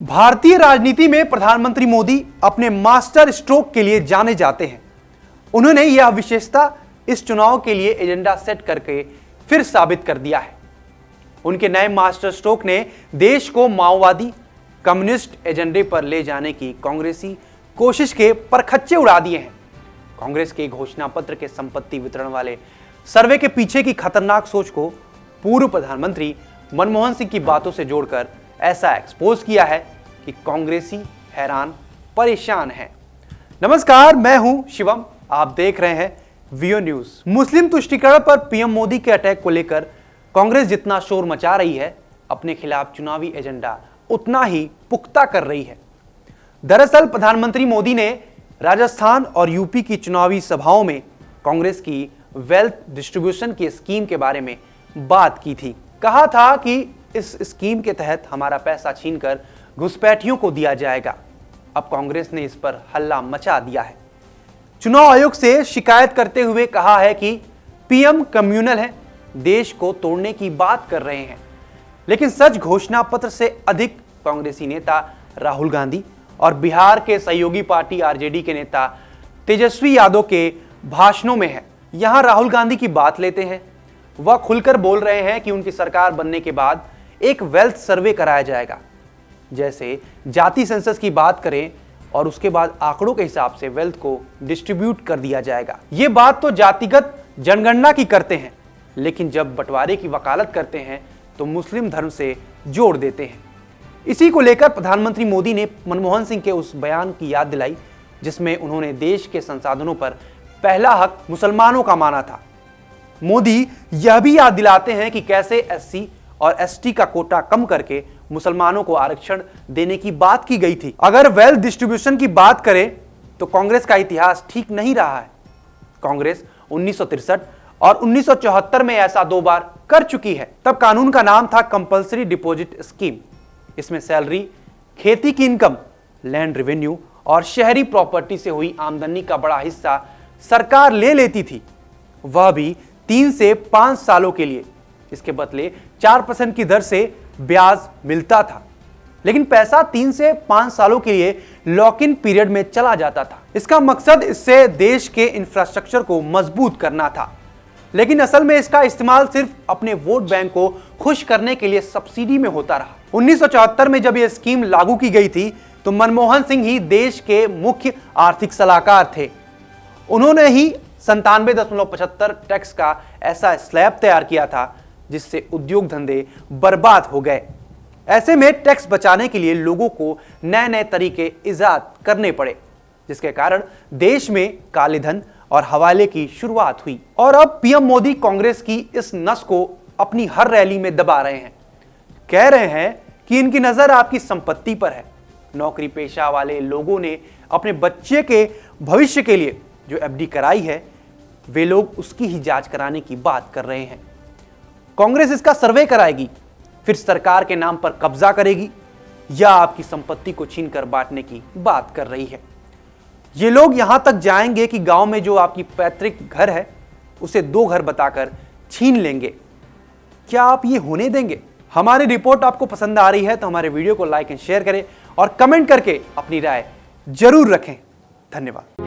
भारतीय राजनीति में प्रधानमंत्री मोदी अपने मास्टर स्ट्रोक के लिए जाने जाते हैं। उन्होंने यह विशेषता इस चुनाव के लिए एजेंडा सेट करके फिर साबित कर दिया है। उनके नए मास्टर स्ट्रोक ने देश को माओवादी कम्युनिस्ट एजेंडे पर ले जाने की कांग्रेसी कोशिश के परखच्चे उड़ा दिए हैं। कांग्रेस के घोषणा पत्र के संपत्ति वितरण वाले सर्वे के पीछे की खतरनाक सोच को पूर्व प्रधानमंत्री मनमोहन सिंह की बातों से जोड़कर ऐसा एक्सपोज किया है कि कांग्रेसी हैरान परेशान हैं। नमस्कार, मैं हूं शिवम, आप देख रहे हैं वीओ न्यूज। मुस्लिम तुष्टीकरण पर पीएम मोदी के अटैक को लेकर कांग्रेस जितना शोर मचा रही है, अपने खिलाफ चुनावी एजेंडा उतना ही पुख्ता कर रही है। दरअसल प्रधानमंत्री मोदी ने राजस्थान और यूपी की चुनावी सभाओं में कांग्रेस की वेल्थ डिस्ट्रीब्यूशन की स्कीम के बारे में बात की थी। कहा था कि इस स्कीम के तहत हमारा पैसा छीनकर घुसपैठियों को दिया जाएगा। अब कांग्रेस ने इस पर हल्ला मचा दिया है। चुनाव आयोग से शिकायत करते हुए कहा है कि पीएम कम्युनल है, देश को तोड़ने की बात कर रहे हैं। लेकिन सच घोषणा पत्र से अधिक कांग्रेसी नेता राहुल गांधी और बिहार के सहयोगी पार्टी आरजेडी के नेता तेजस्वी यादव के भाषणों में है। यहां राहुल गांधी की बात लेते हैं। वह खुलकर बोल रहे हैं कि उनकी सरकार बनने के बाद एक वेल्थ सर्वे कराया जाएगा। जैसे जाति सेंसस की बात करें और उसके बाद आंकड़ों के हिसाब से वेल्थ को डिस्ट्रीब्यूट कर दिया जाएगा। ये बात तो जातिगत जनगणना की करते हैं, लेकिन जब बंटवारे की वकालत करते हैं तो मुस्लिम धर्म से जोड़ देते हैं। इसी को लेकर प्रधानमंत्री मोदी ने मनमोहन सिंह के उस बयान की याद दिलाई जिसमें उन्होंने देश के संसाधनों पर पहला हक मुसलमानों का माना था। मोदी यह भी याद दिलाते हैं कि कैसे एससी और एसटी का कोटा कम करके मुसलमानों को आरक्षण देने की बात की गई थी। अगर वेल्थ डिस्ट्रीब्यूशन की बात करें तो कांग्रेस का इतिहास ठीक नहीं रहा है। कांग्रेस 1963 और 1974 में ऐसा 2 बार कर चुकी है। तब कानून का नाम था कंपल्सरी डिपॉजिट स्कीम। इसमें सैलरी, खेती की इनकम, लैंड रेवेन्यू और शहरी प्रॉपर्टी से हुई आमदनी का बड़ा हिस्सा सरकार ले लेती थी, वह भी 3 से 5 सालों के लिए। इसके बदले 4% की दर से ब्याज मिलता था, लेकिन पैसा 3 से 5 सालों के लिए लॉक इन पीरियड में चला जाता था। इसका मकसद इससे देश के इंफ्रास्ट्रक्चर को मजबूत करना था, लेकिन असल में इसका इस्तेमाल सिर्फ अपने वोट बैंक को खुश करने के लिए सब्सिडी में होता रहा। 1974 में जब यह स्कीम लागू की गई थी तो मनमोहन सिंह ही देश के मुख्य आर्थिक सलाहकार थे। उन्होंने ही 97.75 टैक्स का ऐसा स्लैब तैयार किया था जिससे उद्योग धंधे बर्बाद हो गए। ऐसे में टैक्स बचाने के लिए लोगों को नए नए तरीके इजाद करने पड़े, जिसके कारण देश में काले धन और हवाले की शुरुआत हुई। और अब पीएम मोदी कांग्रेस की इस नस को अपनी हर रैली में दबा रहे हैं। कह रहे हैं कि इनकी नजर आपकी संपत्ति पर है। नौकरी पेशा वाले लोगों ने अपने बच्चे के भविष्य के लिए जो एफडी कराई है, वे लोग उसकी ही जांच कराने की बात कर रहे हैं। कांग्रेस इसका सर्वे कराएगी, फिर सरकार के नाम पर कब्जा करेगी या आपकी संपत्ति को छीनकर बांटने की बात कर रही है। ये लोग यहां तक जाएंगे कि गांव में जो आपकी पैतृक घर है उसे 2 घर बताकर छीन लेंगे। क्या आप ये होने देंगे? हमारी रिपोर्ट आपको पसंद आ रही है तो हमारे वीडियो को लाइक एंड शेयर करें और कमेंट करके अपनी राय जरूर रखें। धन्यवाद।